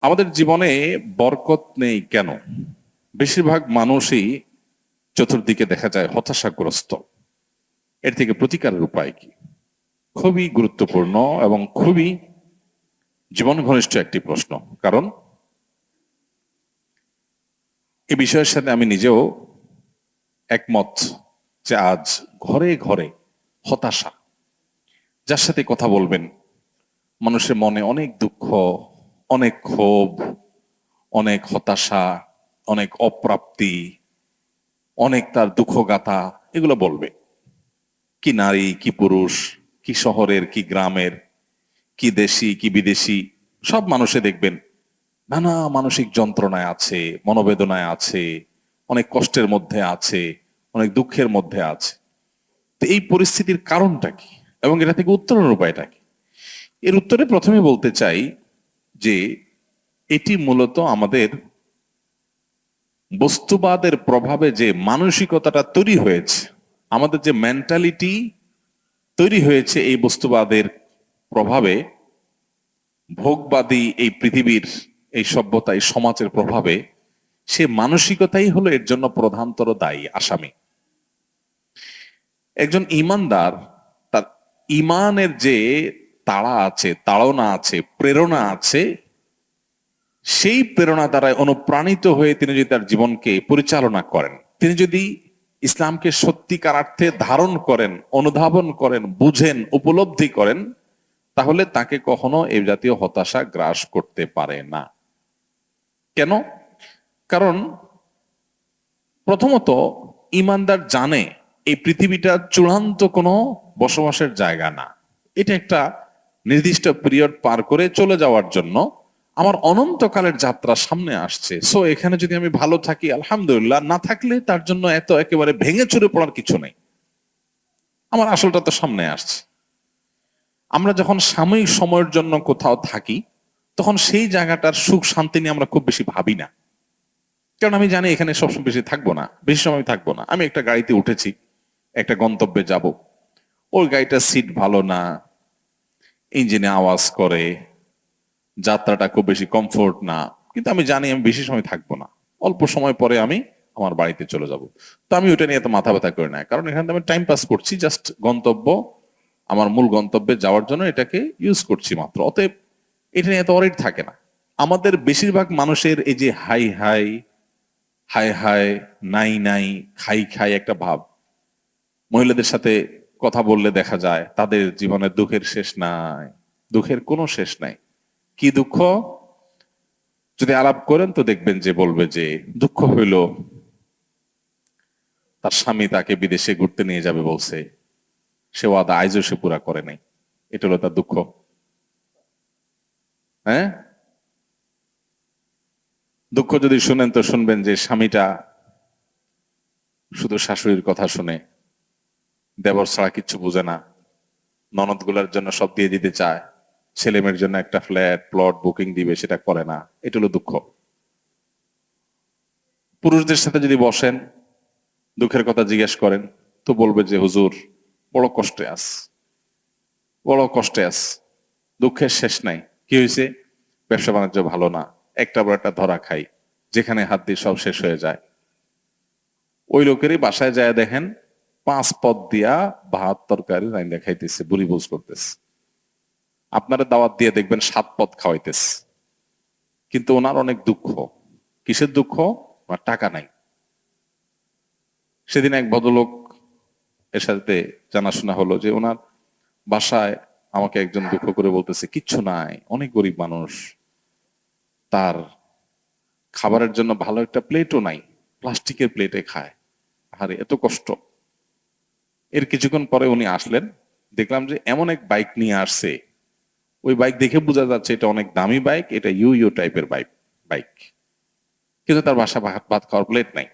আমাদের জীবনে বরকত নেই কেন? বেশিরভাগ মানুষই চতুর্দিকে দেখা যায় হতাশাগ্রস্ত। এর থেকে প্রতিকারের উপায় কি? খুবই গুরুত্বপূর্ণ এবং খুবই জীবন ঘনিষ্ঠ একটি প্রশ্ন। কারণ এই বিষয়ের সাথে আমি নিজেও একমত যে আজ ঘরে ঘরে হতাশা। যার সাথে কথা বলবেন মানুষের মনে অনেক দুঃখ, অনেক ক্ষোভ, অনেক হতাশা, অনেক অপ্রাপ্তি, অনেক তার দুঃখগাথা এগুলো বলবে। কি নারী, কি পুরুষ, কি শহরের, কি গ্রামের, কি দেশি, কি বিদেশি, সব মানুষে দেখবেন নানা মানসিক যন্ত্রণায় আছে, মনোবেদনায় আছে, অনেক কষ্টের মধ্যে আছে, অনেক দুঃখের মধ্যে আছে। তো এই পরিস্থিতির কারণটা কি এবং এটা থেকে উত্তরণের উপায়টা কি? এর উত্তরে প্রথমে বলতে চাই যে এটি মূলত আমাদের বস্তুবাদের প্রভাবে যে মানসিকতাটা তৈরি হয়েছে, আমাদের যে মেন্টালিটি তৈরি হয়েছে এই বস্তুবাদের প্রভাবে, ভোগবাদী এই পৃথিবীর, এই সভ্যতা, এই সমাজের প্রভাবে, সে মানসিকতাই হলো এর জন্য প্রধানতর দায়ী, আসামি। একজন ইমানদার তার ইমানের যে তাড়া আছে, তাড়না আছে, প্রেরণা আছে, সেই প্রেরণা দ্বারা অনুপ্রাণিত হয়ে তিনি যদি তার জীবনকে পরিচালনা করেন, তিনি যদি ইসলামকে সত্যিকার অর্থে ধারণ করেন, অনুধাবন করেন, বুঝেন, উপলব্ধি করেন, তাহলে তাকে কখনো এই জাতীয় হতাশা গ্রাস করতে পারে না। কেন? কারণ প্রথমত ইমানদার জানে এই পৃথিবীটা চূড়ান্ত কোনো বসবাসের জায়গা না। এটা একটা নির্দিষ্ট পিরিয়ড পার করে চলে যাওয়ার জন্য আমার অনন্তকালের যাত্রা সামনে আসছে। সো এখানে যদি আমি ভালো থাকি আলহামদুলিল্লাহ, না থাকলে তার জন্য এত একেবারে ভেঙে চুরে পড়ার কিছু নেই। আমার আসলটা তো সামনে আসছে। আমরা যখন সাময়িক সময়ের জন্য কোথাও থাকি তখন সেই জায়গাটার সুখ শান্তি নিয়ে আমরা খুব বেশি ভাবি না। কারণ আমি জানি এখানে সবসময় বেশি থাকবো না, বেশি সময় থাকবো না। আমি একটা গাড়িতে উঠেছি, একটা গন্তব্যে যাব, ওই গাড়িটার সিট ভালো না, ইঞ্জিনে আওয়াজ করে, যাত্রাটা খুব বেশি কমফোর্ট না, কিন্তু আমি জানি আমি বেশি সময় থাকবো না, অল্প সময় পরে আমি আমার বাড়িতে চলে যাব। তো আমি ওটা নিয়ে এত মাথা ব্যথা করি না, কারণ এখানে আমি টাইম পাস করছি, জাস্ট গন্তব্য, আমার মূল গন্তব্যে যাওয়ার জন্য এটাকে ইউজ করছি মাত্র। অতএব এটা নিয়ে এত অরিড থাকে না। আমাদের বেশিরভাগ মানুষের এই যে হাই হাই, হাই হাই, নাই নাই, খাই খাই একটা ভাব। মহিলাদের সাথে কথা বললে দেখা যায় তাদের জীবনের দুঃখের শেষ নাই, দুঃখের কোনো শেষ নাই। কি দুঃখ? যদি আলাপ করেন তো দেখবেন যে বলবে যে দুঃখ হইল তার স্বামী তাকে বিদেশে ঘুরতে নিয়ে যাবে বলছে, সে ওয়াদা আইজও সে পুরা করে নাই। এটা হলো তার দুঃখ। হ্যাঁ, দুঃখ যদি শুনেন তো শুনবেন যে স্বামীটা শুধু শাশুড়ির কথা শুনে, দেবর ছাড়া কিচ্ছু বুঝে না, ননদ গুলার জন্য সব দিয়ে দিতে চায়, ছেলে মেয়ের জন্য একটা ফ্ল্যাট প্লট বুকিং দিবে, সেটা করে না। এটা হলো দুঃখ। পুরুষদের সাথে যদি বসেন, দুঃখের কথা জিজ্ঞেস করেন, তো বলবে যে হুজুর বড় কষ্টে আস, বড় কষ্টে আস, দুঃখের শেষ নাই। কি হয়েছে? ব্যবসা বাণিজ্য ভালো না, একটা বড় একটা ধরা খাই, যেখানে হাত দিয়ে সব শেষ হয়ে যায়। ওই লোকেরই বাসায় যায় দেখেন 5 পদ দিয়া ভাত তরকারি রাইন্দা খাইতেছে, বুড়ি বুঝ করতেছে। আপনারা দাওয়াত দিয়ে দেখবেন 7 পদ খাওয়াইতেছে, কিন্তু ওনার অনেক দুঃখ। কিসের দুঃখ? ওনার টাকা নাই। সেদিন এক ভদ্রলোক এর সাথে জানাশোনা হলো যে ওনার বাসায় আমাকে একজন দুঃখ করে বলতেছে কিচ্ছু নাই, অনেক গরিব মানুষ, তার খাবারের জন্য ভালো একটা প্লেটও নাই, প্লাস্টিকের প্লেটে খায়। আরে এত কষ্ট। এর কিছুক্ষণ পরে উনি আসলেন, দেখলাম যে এমন এক বাইক নিয়ে আসছে, ওই বাইক দেখে বোঝা যাচ্ছে এটা অনেক দামি বাইক, এটা ইউ ইউ টাইপের বাইক বাইক কিন্তু তার বাসা ভাত ভাত খাওয়ার প্লেট নাই।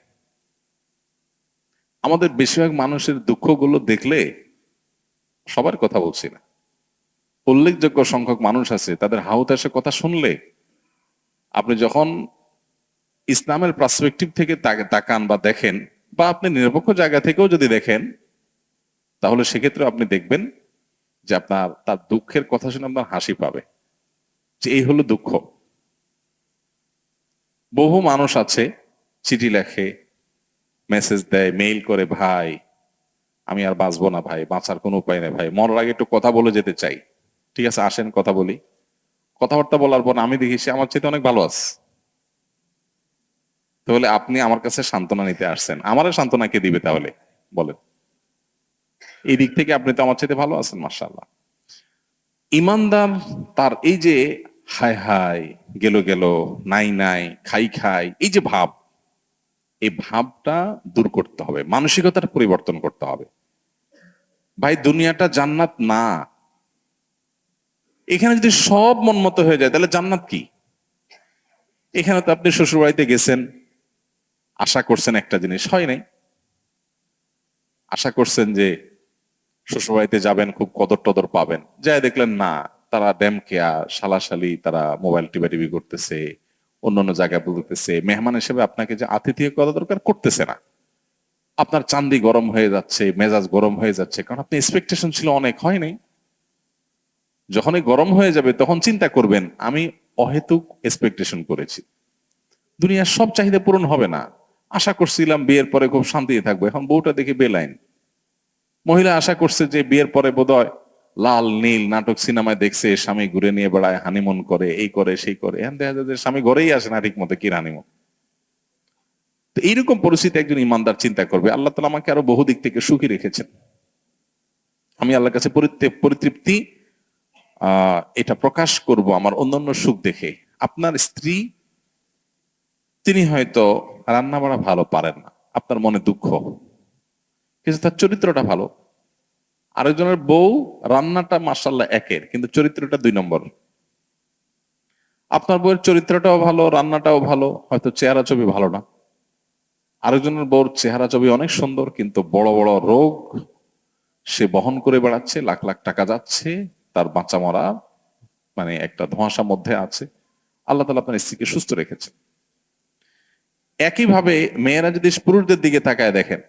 আমাদের বেশিরভাগ মানুষের দুঃখগুলো দেখলে, সবার কথা বলছি না, উল্লেখযোগ্য সংখ্যক মানুষ আছে, তাদের হাউতাসের কথা শুনলে আপনি যখন ইসলামের পার্সপেক্টিভ থেকে তাকান বা দেখেন, বা আপনি নিরপেক্ষ জায়গা থেকেও যদি দেখেন, তাহলে সেক্ষেত্রে আপনি দেখবেন যে আপনার তার দুঃখের কথা শুনে আপনার হাসি পাবে, যে এই হলো দুঃখ। বহু মানুষ আছে চিঠি লেখে, মেসেজ দেয়, মেইল করে, ভাই আমি আর বাঁচবো না ভাই, বাঁচার কোনো উপায় নেই ভাই, মরার আগে একটু কথা বলে যেতে চাই। ঠিক আছে, আসেন কথা বলি। কথাবার্তা বলার পর আমি দেখি সে আমার চাইতে অনেক ভালো আছে। তাহলে আপনি আমার কাছে সান্ত্বনা নিতে আসছেন, আমারও সান্ত্বনা কে দিবে তাহলে বলেন? এই দিক থেকে আপনি তো আমার চাইতে ভালো আছেন, মাশাআল্লাহ। ইমানদার তার এই যে হায় হায়, গেল গেল, নাই নাই, খাই খাই, এই যে ভাব, এই ভাবটা দূর করতে হবে, মানসিকতার পরিবর্তন করতে হবে। ভাই দুনিয়াটা জান্নাত না। এখানে যদি সব মন মতো হয়ে যায় তাহলে জান্নাত কি? এখানে তো আপনি শ্বশুর বাড়িতে গেছেন, আশা করছেন একটা জিনিস, হয় নাই। আশা করছেন যে শ্বশুরবাড়িতে যাবেন, খুব কদর টদর পাবেন, যাই দেখলেন না, তারা ড্যাম কেয়া শালাশালি, তারা মোবাইল টিপি করতেছে, অন্য জায়গায় বলতেছে, মেহমান হিসেবে আপনাকে যে আতিথেয় করা দরকার করতেছে না। আপনার চান্দি গরম হয়ে যাচ্ছে, মেজাজ গরম হয়ে যাচ্ছে, কারণ আপনি এক্সপেকটেশন ছিল অনেক, হয় নাই। যখনই গরম হয়ে যাবে তখন চিন্তা করবেন আমি অহেতুক এক্সপেকটেশন করেছি, দুনিয়ার সব চাহিদা পূরণ হবে না। আশা করছিলাম বিয়ের পরে খুব শান্তিতে থাকবো, এখন বউটা দেখে বেলাইন। মহিলা আশা করছে যে বিয়ের পরে বোধহয় লাল নীল নাটক সিনেমায় দেখছে, স্বামী ঘুরে নিয়ে বেড়ায়, হানিমুন করে, এই করে সেই করে, এখন দেখা যায় যে স্বামী ঘরেই আসে না ঠিক মতো, কি হানিমুন। তো এইরকম পরিস্থিতি একজন ইমানদার চিন্তা করবে আল্লাহ তাআলা আমাকে আরো বহু দিক থেকে সুখী রেখেছেন, আমি আল্লাহর কাছে পরিতৃপ্তি এটা প্রকাশ করব আমার অন্যান্য সুখ দেখে। আপনার স্ত্রী, তিনি হয়তো রান্না বাড়া ভালো পারেন না, আপনার মনে দুঃখ, কিন্তু তার চরিত্রটা ভালো। আরেকজনের বউ রান্নাটা মাশাআল্লাহ একের, কিন্তু চরিত্রটা 2 নম্বর। আপনার বউয়ের চরিত্রটাও ভালো, রান্নাটাও ভালো, হয়তো চেহারা ছবি ভালো না। আরেকজনের বউর চেহারা ছবি অনেক সুন্দর, কিন্তু বড় বড় রোগ সে বহন করে বেড়াচ্ছে, লাখ লাখ টাকা যাচ্ছে, তার বাঁচা মরা মানে একটা ধোঁয়াশা মধ্যে আছে। আল্লাহ তাআলা আপনার স্ত্রীকে সুস্থ রেখেছে। একইভাবে মেয়েরা যদি পুরুষদের দিকে তাকায় দেখেন,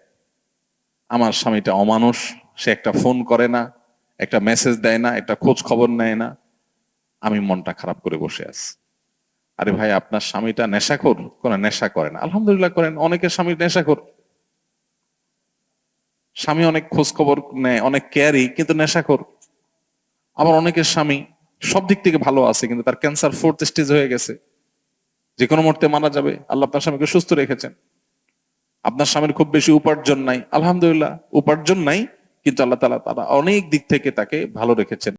আমার স্বামীটা অমানুষ, সে একটা ফোন করে না, একটা মেসেজ দেয় না, একটা খোঁজ খবর নেয় না, আমি মনটা খারাপ করে বসে আছি। আরে ভাই, আপনার স্বামীটা নেশাখোর? কোন নেশা করে না, আলহামদুলিল্লাহ করেন। অনেকের স্বামী নেশাখোর, স্বামী অনেক খোঁজ খবর নেয়, অনেক কেয়ারি, কিন্তু নেশাখোর। আবার অনেকের স্বামী সব দিক থেকে ভালো আছে, কিন্তু তার ক্যান্সার 4th স্টেজ হয়ে গেছে, যে কোনো মুহূর্তে মারা যাবে। আল্লাহ আপনার স্বামীকে সুস্থ রেখেছেন। আপনার স্বামীর খুব বেশি উপার্জন নাই, আলহামদুলিল্লাহ উপার্জন নাই, কিন্তু আল্লাহ তাআলা তারা অনেক দিক থেকে তাকে ভালো রেখেছেন।